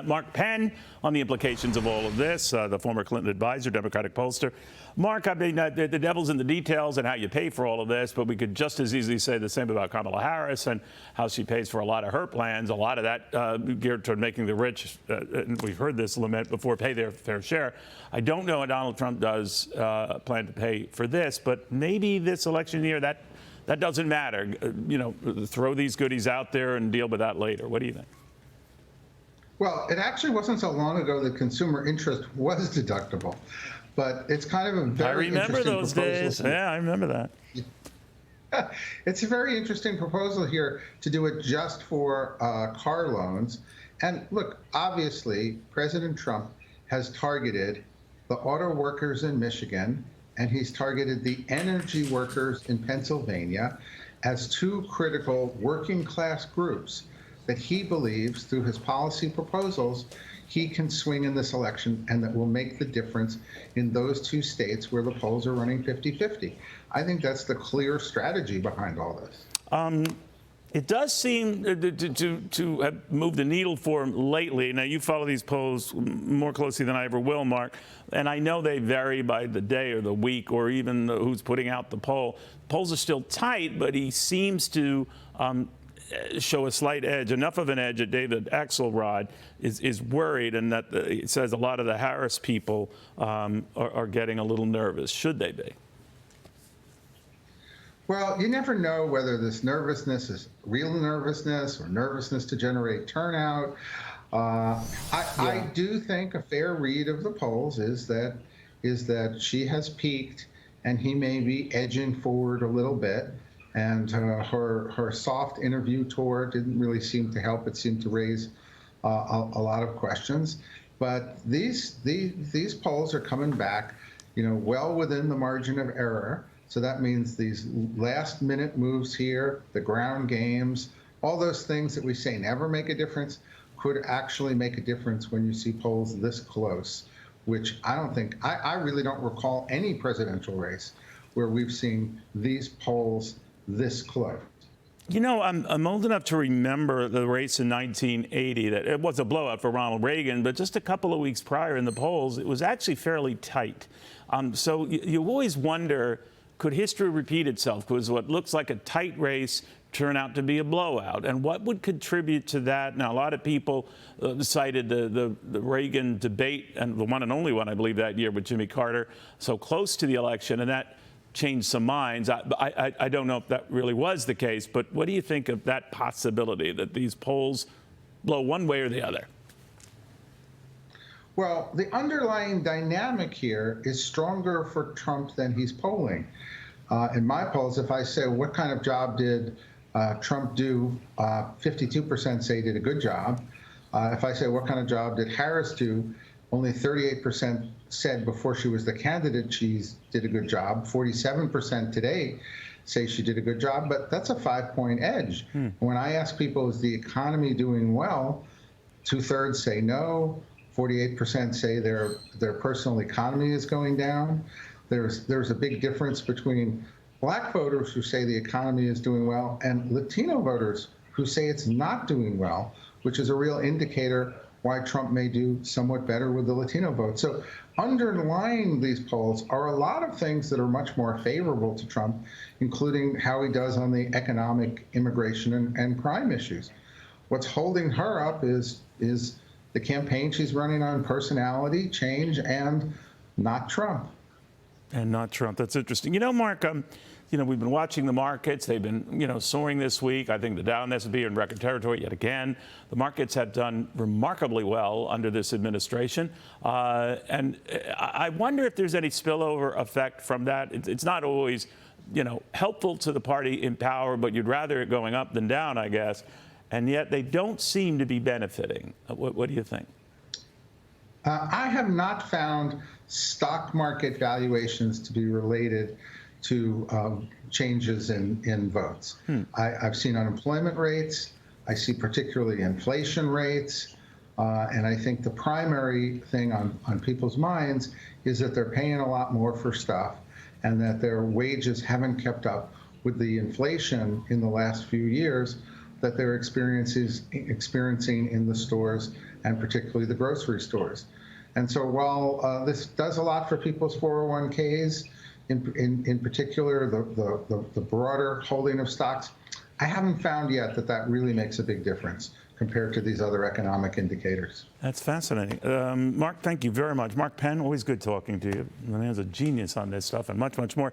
Mark Penn on the implications of all of this, the former Clinton advisor, Democratic pollster. Mark, I mean, the devil's in the details and how you pay for all of this, but we could just as easily say the same about Kamala Harris and how she pays for a lot of her plans, a lot of that geared toward making the rich, and we've heard this lament before, pay their fair share. I don't know what Donald Trump does plan to pay for this, but maybe this election year that doesn't matter. You know, throw these goodies out there and deal with that later. What do you think? Well, it actually wasn't so long ago that consumer interest was deductible, but it's kind of a very interesting proposal. I remember those days. Yeah, I remember that. It's a very interesting proposal here to do it just for car loans. And look, obviously, President Trump has targeted the auto workers in Michigan, and he's targeted the energy workers in Pennsylvania as two critical working class groups that he believes, through his policy proposals, he can swing in this election and that will make the difference in those two states where the polls are running 50-50. I think that's the clear strategy behind all this. It does seem to have moved the needle for him lately. Now, you follow these polls more closely than I ever will, Mark, and I know they vary by the day or the week or even who's putting out the poll. Polls are still tight, but he seems to show a slight edge, enough of an edge that David Axelrod is worried, and that it says a lot of the Harris people are getting a little nervous. Should they be? Well, you never know whether this nervousness is real nervousness or nervousness to generate turnout. I do think a fair read of the polls is that she has peaked and he may be edging forward a little bit. And her soft interview tour didn't really seem to help. It seemed to raise a lot of questions. But these polls are coming back, you know, well within the margin of error. So that means these last-minute moves here, the ground games, all those things that we say never make a difference could actually make a difference when you see polls this close, which I really don't recall any presidential race where we've seen these polls this close. You know, I'm old enough to remember the race in 1980, that it was a blowout for Ronald Reagan, but just a couple of weeks prior in the polls, it was actually fairly tight. So you always wonder, could history repeat itself? Because what looks like a tight race turn out to be a blowout? And what would contribute to that? Now, a lot of people cited the Reagan debate, and the one and only one, I believe, that year with Jimmy Carter, so close to the election, and that changed some minds. I don't know if that really was the case, but what do you think of that possibility that these polls blow one way or the other? Well, the underlying dynamic here is stronger for Trump than he's polling. In my polls, if I say, what kind of job did Trump do, 52% say he did a good job. If I say, what kind of job did Harris do, only 38% said before she was the candidate she did a good job. 47% today say she did a good job, but that's a 5-point edge. When I ask people, is the economy doing well, 2/3 say no, 48% say their personal economy is going down. There's a big difference between black voters who say the economy is doing well and Latino voters who say it's not doing well, which is a real indicator why Trump may do somewhat better with the Latino vote. So underlying these polls are a lot of things that are much more favorable to Trump, including how he does on the economic, immigration, and crime issues. What's holding her up is the campaign she's running on personality change and not Trump. And not Trump. That's interesting. You know, Mark, you know, we've been watching the markets. They've been, you know, soaring this week. I think the Dow and S&P are in record territory yet again. The markets have done remarkably well under this administration. And I wonder if there's any spillover effect from that. It's not always, you know, helpful to the party in power, but you'd rather it going up than down, I guess. And yet they don't seem to be benefiting. What do you think? I have not found stock market valuations to be related to changes in votes. I've seen unemployment rates. I see particularly inflation rates. And I think the primary thing on people's minds is that they're paying a lot more for stuff and that their wages haven't kept up with the inflation in the last few years that they're experiencing in the stores and particularly the grocery stores. And so while this does a lot for people's 401ks, in particular the broader holding of stocks, I haven't found yet that that really makes a big difference compared to these other economic indicators. That's fascinating. Mark, thank you very much. Mark Penn, always good talking to you. The man's a genius on this stuff and much, much more.